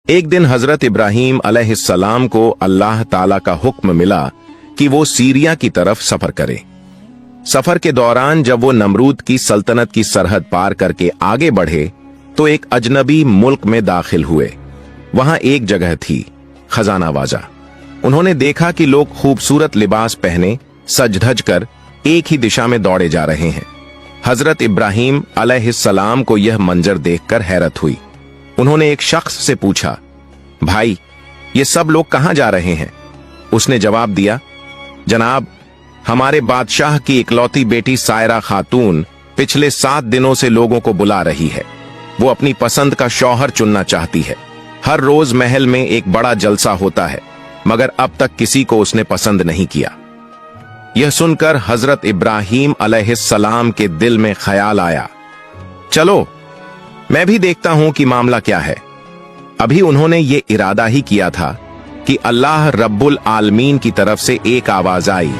एक दिन हजरत इब्राहीम अलैहिस्सलाम को अल्लाह ताला का हुक्म मिला कि वो सीरिया की तरफ सफर करें। सफर के दौरान जब वो नमरूद की सल्तनत की सरहद पार करके आगे बढ़े तो एक अजनबी मुल्क में दाखिल हुए। वहां एक जगह थी खजाना वाजा। उन्होंने देखा कि लोग खूबसूरत लिबास पहने सज धज कर एक ही दिशा में दौड़े जा रहे हैं। हजरत इब्राहीम अलैहिस्सलाम को यह मंजर देखकर हैरत हुई। उन्होंने एक शख्स से पूछा, भाई ये सब लोग कहां जा रहे हैं? उसने जवाब दिया, जनाब हमारे बादशाह की इकलौती बेटी सायरा खातून पिछले 7 दिनों से लोगों को बुला रही है। वो अपनी पसंद का शौहर चुनना चाहती है। हर रोज महल में एक बड़ा जलसा होता है, मगर अब तक किसी को उसने पसंद नहीं किया। यह सुनकर हजरत इब्राहीम अलैहिस्सलाम के दिल में ख्याल आया, चलो मैं भी देखता हूं कि मामला क्या है। अभी उन्होंने ये इरादा ही किया था कि अल्लाह रब्बुल आलमीन की तरफ से एक आवाज आई,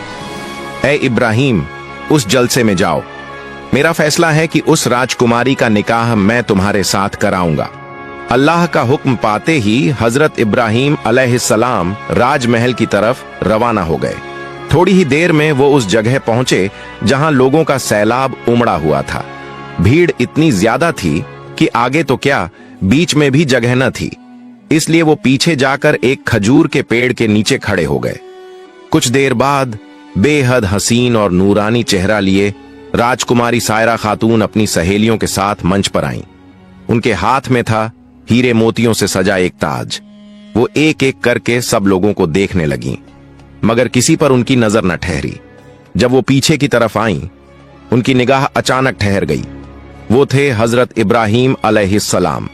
ऐ इब्राहीम उस जलसे में जाओ। मेरा फैसला है कि उस राजकुमारी का निकाह मैं तुम्हारे साथ कराऊंगा। अल्लाह का हुक्म पाते ही हजरत इब्राहीम अलैहिस्सलाम राजमहल की तरफ रवाना हो गए। थोड़ी ही देर में वो उस जगह पहुंचे जहां लोगों का सैलाब उमड़ा हुआ था। भीड़ इतनी ज्यादा थी कि आगे तो क्या बीच में भी जगह न थी, इसलिए वो पीछे जाकर एक खजूर के पेड़ के नीचे खड़े हो गए। कुछ देर बाद बेहद हसीन और नूरानी चेहरा लिए राजकुमारी सायरा खातून अपनी सहेलियों के साथ मंच पर आईं। उनके हाथ में था हीरे मोतियों से सजा एक ताज। वो एक एक करके सब लोगों को देखने लगीं, मगर किसी पर उनकी नजर न ठहरी। जब वो पीछे की तरफ आईं, उनकी निगाह अचानक ठहर गई। वो थे हजरत इब्राहीम अलैहिस्सलाम,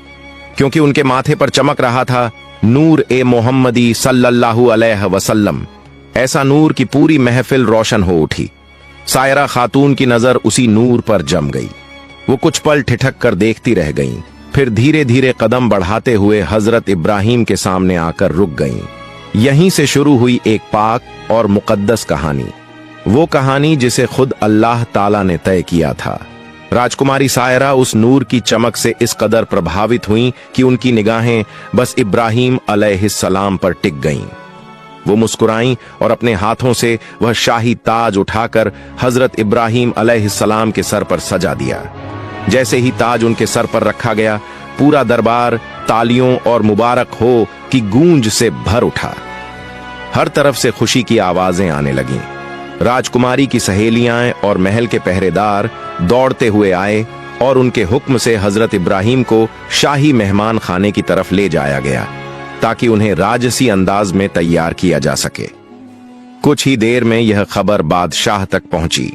क्योंकि उनके माथे पर चमक रहा था नूर ए मोहम्मदी सल्लल्लाहु अलैहि वसल्लम। ऐसा नूर की पूरी महफिल रोशन हो उठी। सायरा खातून की नजर उसी नूर पर जम गई। वो कुछ पल ठिठक कर देखती रह गईं, फिर धीरे धीरे कदम बढ़ाते हुए हजरत इब्राहीम के सामने आकर रुक गईं। यहीं से शुरू हुई एक पाक और मुकद्दस कहानी, वो कहानी जिसे खुद अल्लाह ताला ने तय किया था। राजकुमारी सायरा उस नूर की चमक से इस कदर प्रभावित हुई कि उनकी निगाहें बस इब्राहीम अलैहिस्सलाम पर टिक गईं। वो मुस्कुराईं और अपने हाथों से वह शाही ताज उठाकर हजरत इब्राहीम अलैहिस्सलाम के सर पर सजा दिया। जैसे ही ताज उनके सर पर रखा गया, पूरा दरबार तालियों और मुबारक हो की गूंज से भर उठा। हर तरफ से खुशी की आवाजें आने लगीं। राजकुमारी की सहेलियां और महल के पहरेदार दौड़ते हुए आए और उनके हुक्म से हजरत इब्राहीम को शाही मेहमान खाने की तरफ ले जाया गया ताकि उन्हें राजसी अंदाज में तैयार किया जा सके। कुछ ही देर में यह खबर बादशाह तक पहुंची,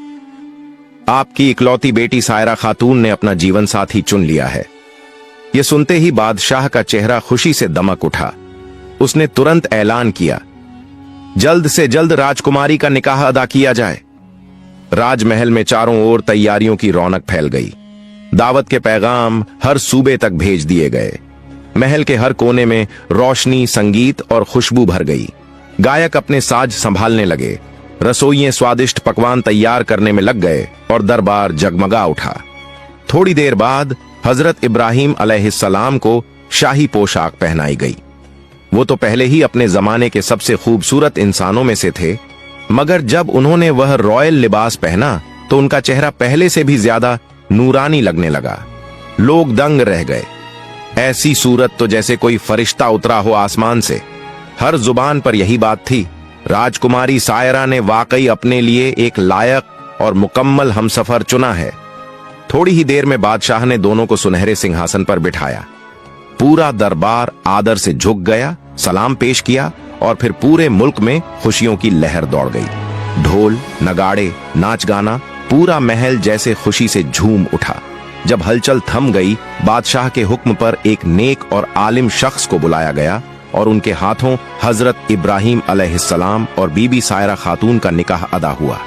आपकी इकलौती बेटी सायरा खातून ने अपना जीवन साथी चुन लिया है। यह सुनते ही बादशाह का चेहरा खुशी से दमक उठा। उसने तुरंत ऐलान किया, जल्द से जल्द राजकुमारी का निकाह अदा किया जाए। राजमहल में चारों ओर तैयारियों की रौनक फैल गई। दावत के पैगाम हर सूबे तक भेज दिए गए। महल के हर कोने में रोशनी, संगीत और खुशबू भर गई। गायक अपने साज संभालने लगे, रसोइये स्वादिष्ट पकवान तैयार करने में लग गए और दरबार जगमगा उठा। थोड़ी देर बाद हजरत इब्राहीम अलैहिस्सलाम को शाही पोशाक पहनाई गई। वो तो पहले ही अपने जमाने के सबसे खूबसूरत इंसानों में से थे, मगर जब उन्होंने वह रॉयल लिबास पहना तो उनका चेहरा पहले से भी ज्यादा नूरानी लगने लगा। लोग दंग रह गए। ऐसी सूरत तो जैसे कोई फरिश्ता उतरा हो आसमान से। हर जुबान पर यही बात थी, राजकुमारी सायरा ने वाकई अपने लिए एक लायक और मुकम्मल हमसफर चुना है। थोड़ी ही देर में बादशाह ने दोनों को सुनहरे सिंहासन पर बिठाया। पूरा दरबार आदर से झुक गया, सलाम पेश किया और फिर पूरे मुल्क में खुशियों की लहर दौड़ गई। ढोल, नगाड़े, नाच गाना, पूरा महल जैसे खुशी से झूम उठा। जब हलचल थम गई, बादशाह के हुक्म पर एक नेक और आलिम शख्स को बुलाया गया और उनके हाथों हजरत इब्राहीम अलैहिस्सलाम और बीबी सायरा खातून का निकाह अदा हुआ।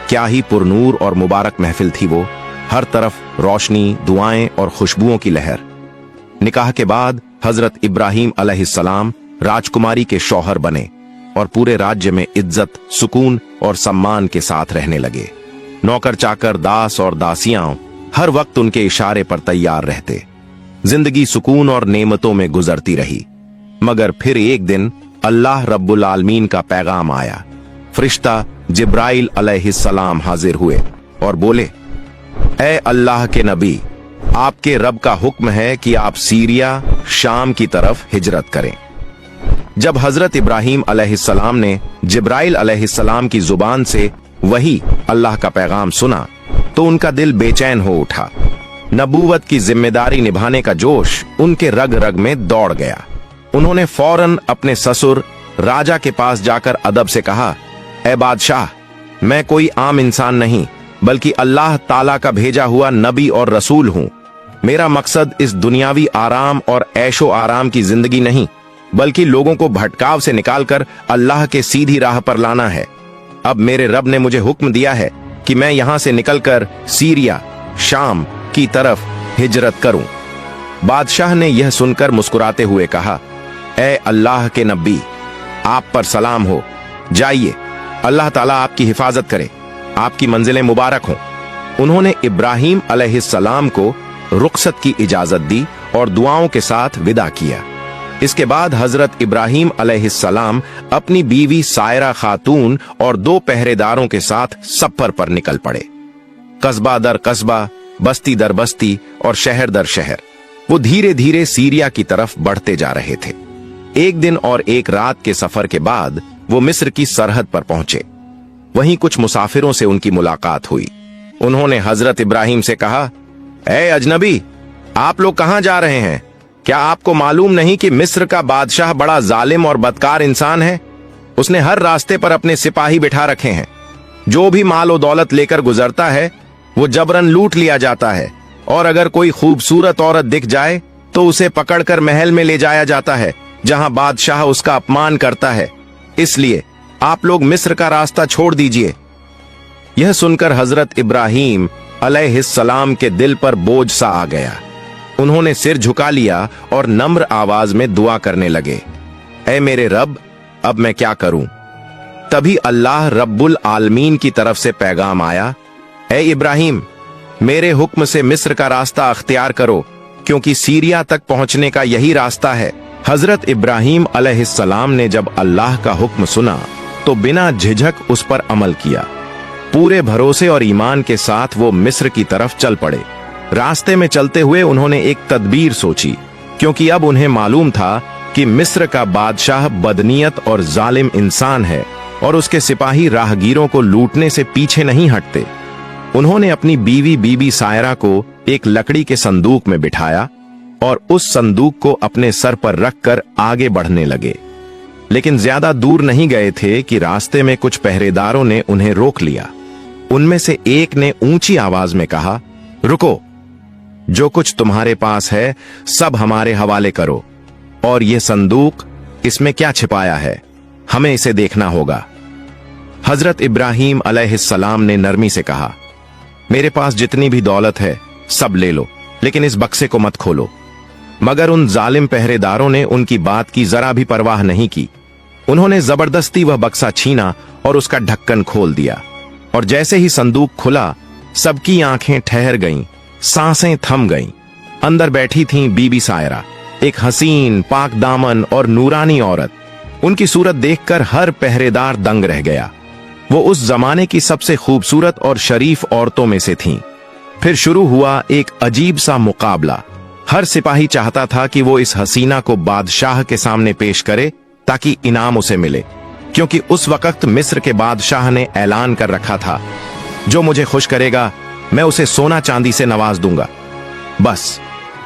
क्या ही पुरनूर और मुबारक महफिल थी वो। हर तरफ रोशनी, दुआएं और खुशबुओं की लहर। निकाह के बाद हजरत इब्राहीम अलैहिस्सलाम राजकुमारी के शौहर बने और पूरे राज्य में इज्जत, सुकून और सम्मान के साथ रहने लगे। नौकर चाकर, दास और दासियां हर वक्त उनके इशारे पर तैयार रहते। जिंदगी सुकून और नेमतों में गुजरती रही। मगर फिर एक दिन अल्लाह रब्बुल आलमीन का पैगाम आया। फरिश्ता जिब्राइल अलैहिस्सलाम हाजिर हुए और बोले, ए अल्लाह के नबी, आपके रब का हुक्म है कि आप सीरिया, शाम की तरफ हिजरत करें। जब हजरत इब्राहिम अलैहिस्सलाम ने जिब्राइल अलैहिस्सलाम की जुबान से वही अल्लाह का पैगाम सुना तो उनका दिल बेचैन हो उठा। नबूवत की जिम्मेदारी निभाने का जोश उनके रग रग में दौड़ गया। उन्होंने फौरन अपने ससुर राजा के पास जाकर अदब से कहा, ए बादशाह, मैं कोई आम इंसान नहीं बल्कि अल्लाह ताला का भेजा हुआ नबी और रसूल हूं। मेरा मकसद इस दुनियावी आराम और ऐशो आराम की जिंदगी नहीं बल्कि लोगों को भटकाव से निकालकर अल्लाह के सीधी राह पर लाना है। अब मेरे रब ने मुझे हुक्म दिया है कि मैं यहां से निकलकर सीरिया, शाम की तरफ हिजरत करूं। बादशाह ने यह सुनकर मुस्कुराते हुए कहा, ए अल्लाह के नबी, आप पर सलाम हो, जाइए, अल्लाह ताला आपकी हिफाजत करे, आपकी मंजिलें मुबारक हों। उन्होंने इब्राहिम अलैहिस्सलाम को रुखसत की इजाजत दी और दुआओं के साथ विदा किया। इसके बाद हजरत इब्राहिम अलैहिस्सलाम अपनी बीवी सायरा खातून और 2 पहरेदारों के साथ सफर पर निकल पड़े। कस्बा दर कस्बा, बस्ती दर बस्ती और शहर दर शहर वो धीरे धीरे सीरिया की तरफ बढ़ते जा रहे थे। एक दिन और एक रात के सफर के बाद वो मिस्र की सरहद पर पहुंचे। वहीं कुछ मुसाफिरों से उनकी मुलाकात हुई। उन्होंने हजरत इब्राहिम से कहा, ए अजनबी, आप लोग कहां जा रहे हैं? क्या आपको मालूम नहीं कि मिस्र का बादशाह बड़ा जालिम और बदकार इंसान है? उसने हर रास्ते पर अपने सिपाही बिठा रखे हैं। जो भी माल और दौलत लेकर गुजरता है वो जबरन लूट लिया जाता है, और अगर कोई खूबसूरत औरत दिख जाए तो उसे पकड़कर महल में ले जाया जाता है जहां बादशाह उसका अपमान करता है। इसलिए आप लोग मिस्र का रास्ता छोड़ दीजिए। यह सुनकर हजरत इब्राहिम अलैहिस्सलाम के दिल पर बोझ सा आ गया। उन्होंने सिर झुका लिया और नम्र आवाज में दुआ करने लगे, ऐ मेरे रब, अब मैं क्या करूं? तभी अल्लाह रब्बुल आलमीन की तरफ से पैगाम आया, ऐ इब्राहिम, मेरे हुक्म से मिस्र का रास्ता अख्तियार करो, क्योंकि सीरिया तक पहुंचने का यही रास्ता है। हजरत इब्राहिम अलैहिस्सलाम ने जब अल्लाह का हुक्म सुना तो बिना झिझक उस पर अमल किया। पूरे भरोसे और ईमान के साथ वो मिस्र की तरफ चल पड़े। रास्ते में चलते हुए उन्होंने एक तदबीर सोची, क्योंकि अब उन्हें मालूम था कि मिस्र का बादशाह बदनीयत और जालिम इंसान है और उसके सिपाही राहगीरों को लूटने से पीछे नहीं हटते। उन्होंने अपनी बीवी बीबी सायरा को एक लकड़ी के संदूक में बिठाया और उस संदूक को अपने सर पर रखकर आगे बढ़ने लगे। लेकिन ज्यादा दूर नहीं गए थे कि रास्ते में कुछ पहरेदारों ने उन्हें रोक लिया। उनमें से एक ने ऊंची आवाज में कहा, रुको, जो कुछ तुम्हारे पास है सब हमारे हवाले करो, और यह संदूक, इसमें क्या छिपाया है, हमें इसे देखना होगा। हजरत इब्राहिम अलैहिस्सलाम ने नरमी से कहा, मेरे पास जितनी भी दौलत है सब ले लो, लेकिन इस बक्से को मत खोलो। मगर उन जालिम पहरेदारों ने उनकी बात की जरा भी परवाह नहीं की। उन्होंने जबरदस्ती वह बक्सा छीना और उसका ढक्कन खोल दिया, और जैसे ही संदूक खुला सबकी आंखें ठहर गईं, सांसें थम गईं। अंदर बैठी थीं बीबी सायरा, एक हसीन, पाक दामन और नूरानी औरत। उनकी सूरत देखकर हर पहरेदार दंग रह गया। वो उस जमाने की सबसे खूबसूरत और शरीफ औरतों में से थीं। फिर शुरू हुआ एक अजीब सा मुकाबला। हर सिपाही चाहता था कि वो इस हसीना को बादशाह के सामने पेश करे ताकि इनाम उसे मिले, क्योंकि उस वक्त मिस्र के बादशाह ने ऐलान कर रखा था, जो मुझे खुश करेगा मैं उसे सोना चांदी से नवाज दूंगा। बस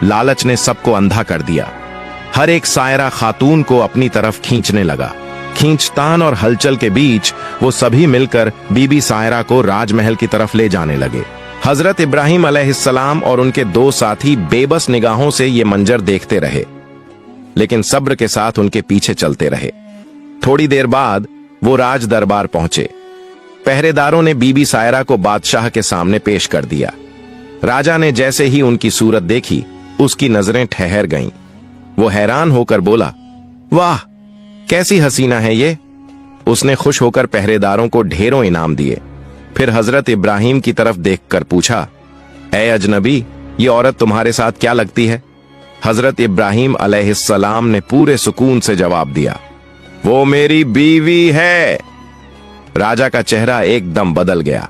लालच ने सबको अंधा कर दिया। हर एक सायरा खातून को अपनी तरफ खींचने लगा। खींचतान और हलचल के बीच वो सभी मिलकर बीबी सायरा को राजमहल की तरफ ले जाने लगे। हजरत इब्राहिम अलैहिस्सलाम और उनके 2 साथी बेबस निगाहों से ये मंजर देखते रहे, लेकिन सब्र के साथ उनके पीछे चलते रहे। थोड़ी देर बाद वो राज दरबार पहुंचे। पहरेदारों ने बीबी सायरा को बादशाह के सामने पेश कर दिया। राजा ने जैसे ही उनकी सूरत देखी, उसकी नजरें ठहर गईं। वो हैरान होकर बोला, वाह, कैसी हसीना है ये। उसने खुश होकर पहरेदारों को ढेरों इनाम दिए। फिर हजरत इब्राहिम की तरफ देखकर पूछा, ऐ अजनबी, ये औरत तुम्हारे साथ क्या लगती है? हजरत इब्राहिम अलैहिस्सलाम ने पूरे सुकून से जवाब दिया, वो मेरी बीवी है। राजा का चेहरा एकदम बदल गया।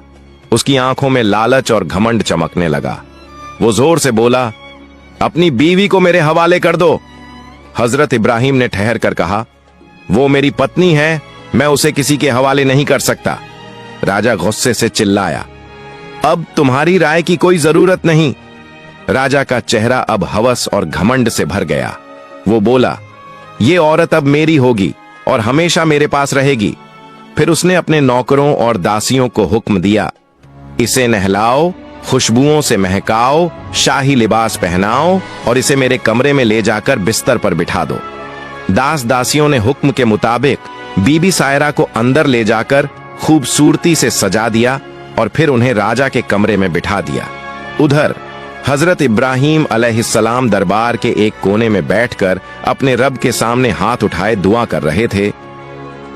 उसकी आंखों में लालच और घमंड चमकने लगा। वो जोर से बोला, अपनी बीवी को मेरे हवाले कर दो। हजरत इब्राहिम ने ठहर कर कहा, वो मेरी पत्नी है, मैं उसे किसी के हवाले नहीं कर सकता। राजा गुस्से से चिल्लाया, अब तुम्हारी राय की कोई जरूरत नहीं। राजा का चेहरा अब हवस और घमंड से भर गया। वो बोला, ये औरत अब मेरी होगी और हमेशा मेरे पास रहेगी। फिर उसने अपने नौकरों और दासियों को हुक्म दिया, इसे नहलाओ, खुशबुओं से महकाओ, शाही लिबास पहनाओ और इसे मेरे कमरे में ले जाकर बिस्तर पर बिठा दो। दास दासियों ने हुक्म के मुताबिक बीबी सायरा को अंदर ले जाकर खूबसूरती से सजा दिया और फिर उन्हें राजा के कमरे में बिठा दिया। उधर हजरत इब्राहिम अलैहिस्सलाम दरबार के एक कोने में बैठकर अपने रब के सामने हाथ उठाए दुआ कर रहे थे,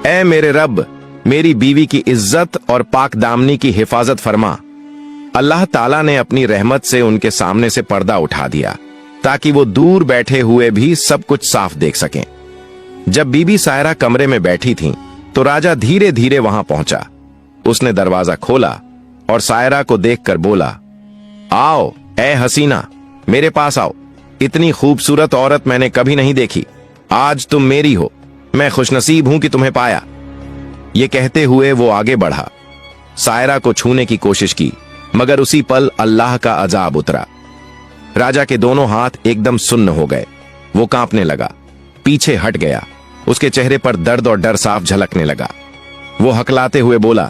ऐ मेरे रब, मेरी बीवी की इज्जत और पाक दामनी की हिफाजत फरमा। अल्लाह ताला ने अपनी रहमत से उनके सामने से पर्दा उठा दिया ताकि वो दूर बैठे हुए भी सब कुछ साफ देख सकें। जब बीबी सायरा कमरे में बैठी थीं, तो राजा धीरे धीरे वहां पहुंचा। उसने दरवाजा खोला और सायरा को देखकर बोला, आओ ऐ हसीना, मेरे पास आओ। इतनी खूबसूरत औरत मैंने कभी नहीं देखी। आज तुम मेरी हो। मैं खुशनसीब हूं कि तुम्हें पाया। ये कहते हुए वो आगे बढ़ा। सायरा को छूने की कोशिश की, मगर उसी पल अल्लाह का अजाब उतरा। राजा के दोनों हाथ एकदम सुन्न हो गए। वो कांपने लगा, पीछे हट गया। उसके चेहरे पर दर्द और डर साफ झलकने लगा। वो हकलाते हुए बोला,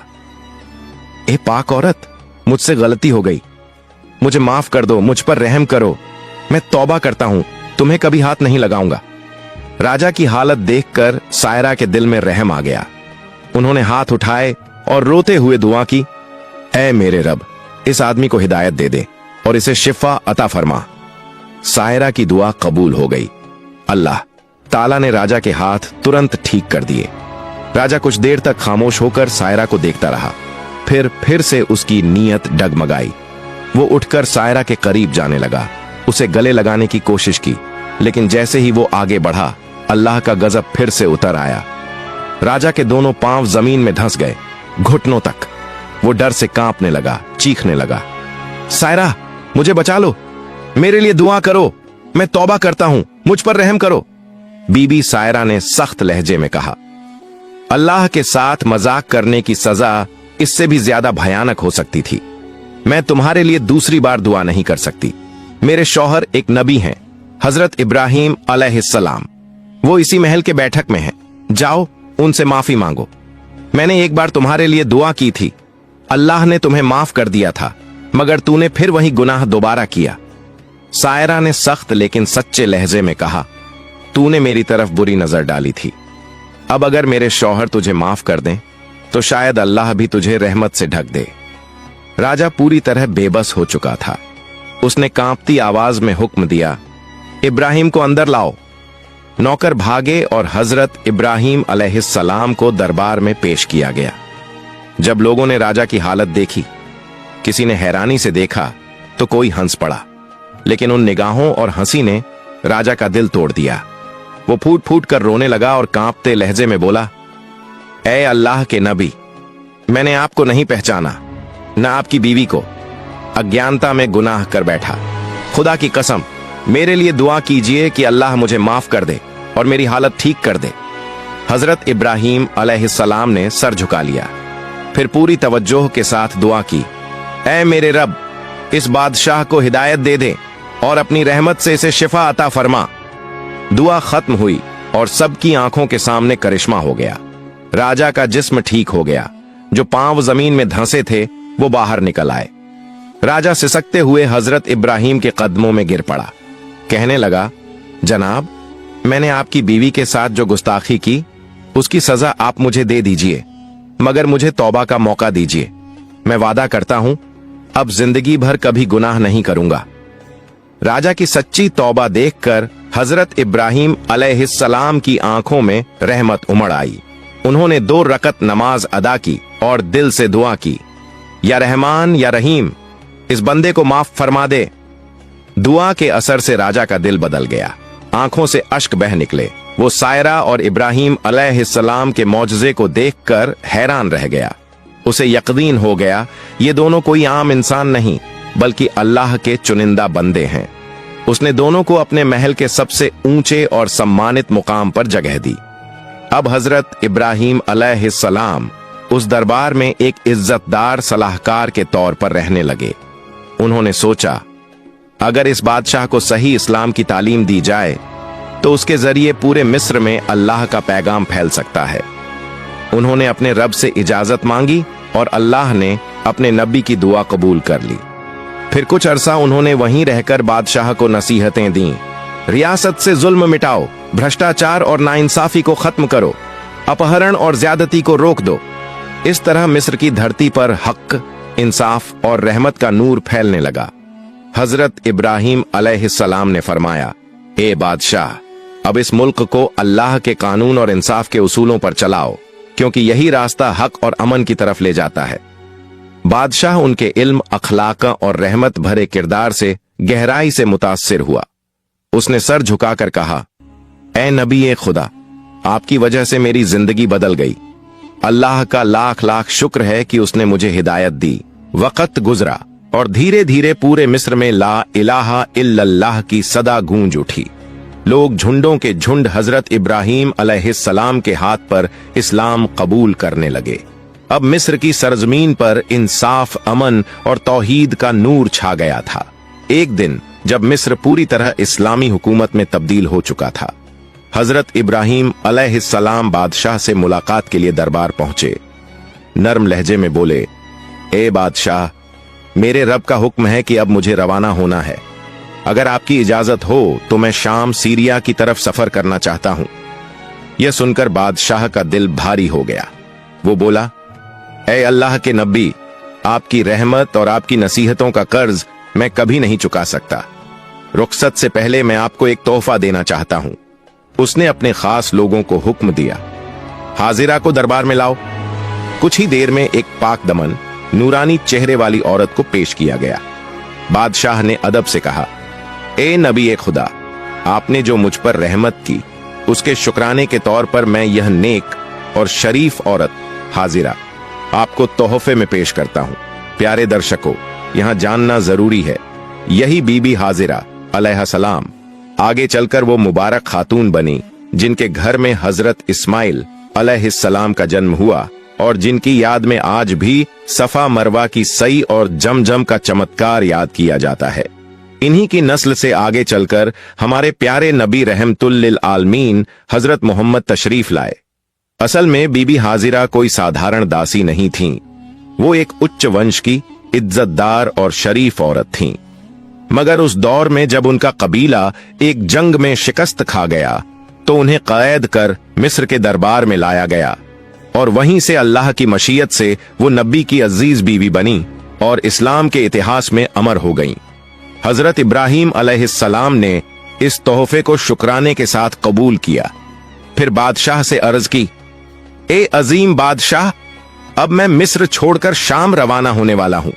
ए पाक औरत, मुझसे गलती हो गई, मुझे माफ कर दो, मुझ पर रहम करो। मैं तौबा करता हूं, तुम्हें कभी हाथ नहीं लगाऊंगा। राजा की हालत देखकर सायरा के दिल में रहम आ गया। उन्होंने हाथ उठाए और रोते हुए दुआ की, ऐ मेरे रब, इस आदमी को हिदायत दे दे और इसे शिफा अता फरमा। सायरा की दुआ कबूल हो गई। अल्लाह ताला ने राजा के हाथ तुरंत ठीक कर दिए। राजा कुछ देर तक खामोश होकर सायरा को देखता रहा। फिर से उसकी नीयत डगमगाई। वो उठकर सायरा के करीब जाने लगा, उसे गले लगाने की कोशिश की, लेकिन जैसे ही वो आगे बढ़ा, अल्लाह का गजब फिर से उतर आया। राजा के दोनों पांव जमीन में धंस गए, घुटनों तक। वो डर से कांपने लगा, चीखने लगा, सायरा, मुझे बचा लो, मेरे लिए दुआ करो, मैं तौबा करता हूं, मुझ पर रहम करो। बीबी सायरा ने सख्त लहजे में कहा, अल्लाह के साथ मजाक करने की सजा इससे भी ज्यादा भयानक हो सकती थी। मैं तुम्हारे लिए दूसरी बार दुआ नहीं कर सकती। मेरे शौहर एक नबी हैं, हजरत इब्राहिम अलैहिस्सलाम। वो इसी महल के बैठक में हैं। जाओ, उनसे माफी मांगो। मैंने एक बार तुम्हारे लिए दुआ की थी, अल्लाह ने तुम्हें माफ कर दिया था, मगर तूने फिर वही गुनाह दोबारा किया। सायरा ने सख्त लेकिन सच्चे लहजे में कहा, तूने मेरी तरफ बुरी नजर डाली थी। अब अगर मेरे शौहर तुझे माफ कर दें, तो शायद अल्लाह भी तुझे रहमत से ढक दे। राजा पूरी तरह बेबस हो चुका था। उसने कांपती आवाज में हुक्म दिया, इब्राहिम को अंदर लाओ। नौकर भागे और हजरत इब्राहिम अलैहिस्सलाम को दरबार में पेश किया गया। जब लोगों ने राजा की हालत देखी, किसी ने हैरानी से देखा तो कोई हंस पड़ा, लेकिन उन निगाहों और हंसी ने राजा का दिल तोड़ दिया। वो फूट फूट कर रोने लगा और कांपते लहजे में बोला, ऐ अल्लाह के नबी, मैंने आपको नहीं पहचाना, न आपकी बीवी को। अज्ञानता में गुनाह कर बैठा। खुदा की कसम, मेरे लिए दुआ कीजिए कि अल्लाह मुझे माफ कर दे और मेरी हालत ठीक कर दे। हजरत इब्राहिम अलैहिस्सलाम ने सर झुका लिया, फिर पूरी तवज्जो के साथ दुआ की, ऐ मेरे रब, इस बादशाह को हिदायत दे दे और अपनी रहमत से इसे शिफा अता फरमा। दुआ खत्म हुई और सबकी आंखों के सामने करिश्मा हो गया। राजा का जिस्म ठीक हो गया। जो पांव जमीन में धंसे थे वो बाहर निकल आए। राजा सिसकते हुए हजरत इब्राहिम के कदमों में गिर पड़ा। कहने लगा, जनाब, मैंने आपकी बीवी के साथ जो गुस्ताखी की, उसकी सजा आप मुझे दे दीजिए, मगर मुझे तौबा का मौका दीजिए। मैं वादा करता हूं, अब जिंदगी भर कभी गुनाह नहीं करूंगा। राजा की सच्ची तौबा देखकर हजरत इब्राहिम अलैहिस्सलाम की आंखों में रहमत उमड़ आई। उन्होंने 2 रकत नमाज अदा की और दिल से दुआ की, या रहमान या रहीम, इस बंदे को माफ फरमा दे। दुआ के असर से राजा का दिल बदल गया, आंखों से अश्क बह निकले। वो सायरा और इब्राहिम अलैहिस्सलाम के मौजज़े को देखकर हैरान रह गया। उसे यकीन हो गया ये दोनों कोई आम इंसान नहीं बल्कि अल्लाह के चुनिंदा बंदे हैं। उसने दोनों को अपने महल के सबसे ऊंचे और सम्मानित मुकाम पर जगह दी। अब हजरत इब्राहिम अलैहिस्सलाम उस दरबार में एक इज्जतदार सलाहकार के तौर पर रहने लगे। उन्होंने सोचा अगर इस बादशाह को सही इस्लाम की तालीम दी जाए तो उसके जरिए पूरे मिस्र में अल्लाह का पैगाम फैल सकता है। उन्होंने अपने रब से इजाजत मांगी और अल्लाह ने अपने नबी की दुआ कबूल कर ली। फिर कुछ अरसा उन्होंने वहीं रहकर बादशाह को नसीहतें दी। रियासत से जुल्म मिटाओ, भ्रष्टाचार और नाइंसाफी को खत्म करो, अपहरण और ज्यादती को रोक दो। इस तरह मिस्र की धरती पर हक, इंसाफ और रहमत का नूर फैलने लगा। हजरत इब्राहिम अलैहिस्सलाम ने फरमाया, ए बादशाह, अब इस मुल्क को अल्लाह के कानून और इंसाफ के उसूलों पर चलाओ, क्योंकि यही रास्ता हक और अमन की तरफ ले जाता है। बादशाह उनके इल्म, अखलाक और रहमत भरे किरदार से गहराई से मुतासिर हुआ। उसने सर झुकाकर कहा, ए नबी ए खुदा, आपकी वजह से मेरी जिंदगी बदल गई। अल्लाह का लाख लाख शुक्र है कि उसने मुझे हिदायत दी। वक्त गुजरा और धीरे धीरे पूरे मिस्र में ला इलाहा इल्लल्लाह की सदा गूंज उठी। लोग झुंडों के झुंड हजरत इब्राहिम अलैहिस्सलाम के हाथ पर इस्लाम कबूल करने लगे। अब मिस्र की सरजमीन पर इंसाफ, अमन और तौहीद का नूर छा गया था। एक दिन जब मिस्र पूरी तरह इस्लामी हुकूमत में तब्दील हो चुका था, हजरत इब्राहिम अलैहिस्सलाम बादशाह से मुलाकात के लिए दरबार पहुंचे। नर्म लहजे में बोले, ए बादशाह, मेरे रब का हुक्म है कि अब मुझे रवाना होना है। अगर आपकी इजाजत हो तो मैं शाम, सीरिया की तरफ सफर करना चाहता हूं। यह सुनकर बादशाह का दिल भारी हो गया। वो बोला, ए अल्लाह के नबी, आपकी रहमत और आपकी नसीहतों का कर्ज मैं कभी नहीं चुका सकता। रुखसत से पहले मैं आपको एक तोहफा देना चाहता हूं। उसने अपने खास लोगों को हुक्म दिया, हाजिरा को दरबार में लाओ। कुछ ही देर में एक पाक दमन, नूरानी चेहरे वाली औरत को पेश किया गया। बादशाह ने अदब से कहा, ए नबी ए खुदा, आपने जो मुझ पर रहमत की उसके शुक्राने के तौर पर मैं यह नेक और शरीफ औरत हाजिरा आपको तोहफे में पेश करता हूं। प्यारे दर्शकों, यहां जानना जरूरी है, यही बीबी हाजिरा अलैहिस्सलाम आगे चलकर वो मुबारक खातून बनी जिनके घर में हजरत इस्माइल अलैहिस्सलाम का जन्म हुआ और जिनकी याद में आज भी सफा मरवा की सई और जमजम का चमत्कार याद किया जाता है। इन्हीं की नस्ल से आगे चलकर हमारे प्यारे नबी रहमतुल लिल आलमीन हजरत मोहम्मद तशरीफ लाए। असल में बीबी हाजिरा कोई साधारण दासी नहीं थीं। वो एक उच्च वंश की इज्जतदार और शरीफ औरत थीं। मगर उस दौर में जब उनका कबीला एक जंग में शिकस्त खा गया तो उन्हें कैद कर मिस्र के दरबार में लाया गया और वहीं से अल्लाह की मशीयत से वो नबी की अजीज बीवी बनी और इस्लाम के इतिहास में अमर हो गईं। हजरत इब्राहिम अलैहिस्सलाम ने इस तोहफे को शुक्राने के साथ कबूल किया। फिर बादशाह से अर्ज की, ए अजीम बादशाह, अब मैं मिस्र छोड़कर शाम रवाना होने वाला हूं।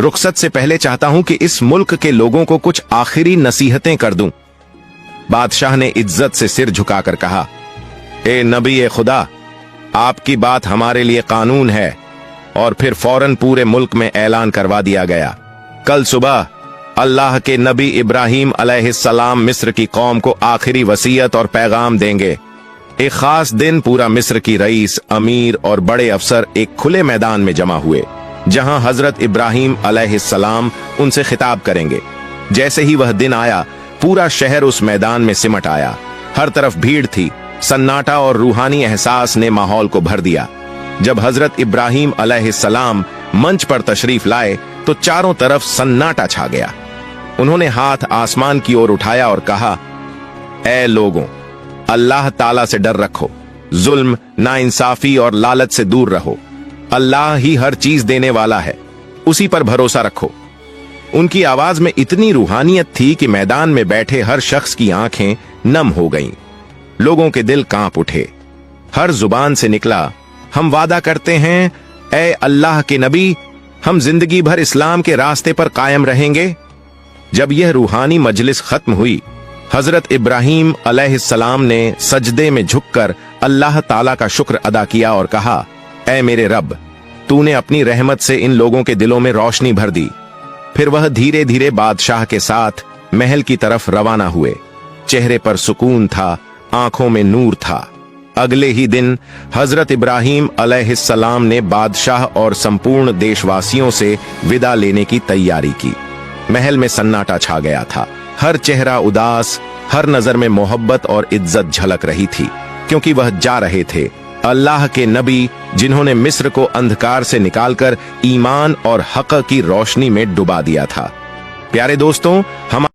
रुखसत से पहले चाहता हूं कि इस मुल्क के लोगों को कुछ आखिरी नसीहतें कर दूं। बादशाह ने इज्जत से सिर झुकाकर कहा, ए नबी ए खुदा, आपकी बात हमारे लिए कानून है। और फिर फौरन पूरे मुल्क में ऐलान करवा दिया गया, कल सुबह अल्लाह के नबी इब्राहिम अलैहिस्सलाम मिस्र की कौम को आखिरी वसीयत और पैगाम देंगे। एक खास दिन पूरा मिस्र की रईस, अमीर और बड़े अफसर एक खुले मैदान में जमा हुए जहां हजरत इब्राहिम अलैहिस्सलाम उनसे खिताब करेंगे। जैसे ही वह दिन आया, पूरा शहर उस मैदान में सिमट आया। हर तरफ भीड़ थी, सन्नाटा और रूहानी एहसास ने माहौल को भर दिया। जब हजरत इब्राहिम अलैहिस्सलाम मंच पर तशरीफ लाए तो चारों तरफ सन्नाटा छा गया। उन्होंने हाथ आसमान की ओर उठाया और कहा, ऐ लोगों, अल्लाह ताला से डर रखो, जुल्म, नाइंसाफी और लालच से दूर रहो। अल्लाह ही हर चीज देने वाला है, उसी पर भरोसा रखो। उनकी आवाज में इतनी रूहानियत थी कि मैदान में बैठे हर शख्स की आंखें नम हो गईं। लोगों के दिल कांप उठे। हर जुबान से निकला, हम वादा करते हैं, ऐ अल्लाह के नबी, हम जिंदगी भर इस्लाम के रास्ते पर कायम रहेंगे। जब यह रूहानी मजलिस खत्म हुई, हजरत इब्राहीम अलैहिस्सलाम ने सजदे में झुककर अल्लाह ताला का शुक्र अदा किया और कहा, ऐ मेरे रब, तूने अपनी रहमत से इन लोगों के दिलों में रोशनी भर दी। फिर वह धीरे धीरे बादशाह के साथ महल की तरफ रवाना हुए। चेहरे पर सुकून था, आंखों में नूर था। अगले ही दिन हजरत इब्राहीम अलैहिस्सलाम ने बादशाह और संपूर्ण देशवासियों से विदा लेने की तैयारी की। महल में सन्नाटा छा गया था। हर चेहरा उदास, हर नजर में मोहब्बत और इज्जत झलक रही थी, क्योंकि वह जा रहे थे अल्लाह के नबी, जिन्होंने मिस्र को अंधकार से निकालकर ईमान और हक की रोशनी में डुबा दिया था। प्यारे दोस्तों, हम